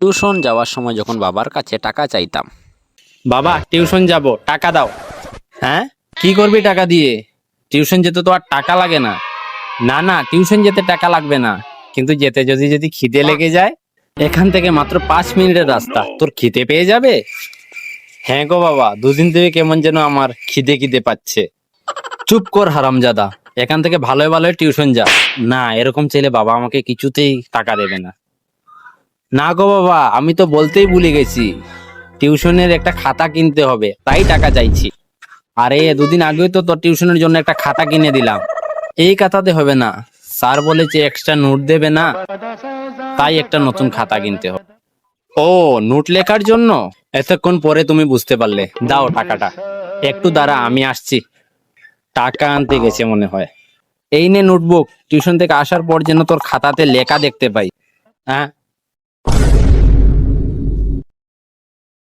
Tuition যাওয়ার সময় যখন বাবার কাছে টাকা চাইতাম, বাবা টিউশন যাব, টাকা দাও। হ্যাঁ, কি করবি টাকা দিয়ে? টিউশন যেতে তো আর টাকা লাগে না। না না, টিউশন যেতে টাকা লাগবে না, কিন্তু যেতে যদি যদি খিদে লেগে যায়, এখান থেকে মাত্র 5 মিনিটের রাস্তা, তোর খিদে পেয়ে যাবে। হ্যাঁ গো বাবা, দুদিন থেকে কেমন যেন আমার খিদে খিদে পাচ্ছে। চুপ কর হারামজাদা, এখান থেকে ভালোই ভালোই টিউশন যা। না, এরকম চাইলে বাবা আমাকে কিছুতেই টাকা দেবে না। না গো বাবা, আমি তো বলতেই ভুলে গেছি, টিউশনের একটা খাতা কিনতে হবে, তাই টাকা চাইছি। আরে দুদিন আগেই তো তোর টিউশনের জন্য একটা খাতা কিনে দিলাম। এই খাতাতে হবে না, স্যার বলেছে এক্সট্রা নোট দেবে না, তাই একটা নতুন খাতা কিনতে হবে। ও, নোট লেখার জন্য? এতক্ষণ পরে তুমি বুঝতে পারলে, দাও টাকাটা। একটু দাঁড়া, আমি আসছি। টাকা আনতে গেছে মনে হয়। এই নে নোটবুক, টিউশন থেকে আসার পর যেন তোর খাতাতে লেখা দেখতে পাই। হ্যাঁ,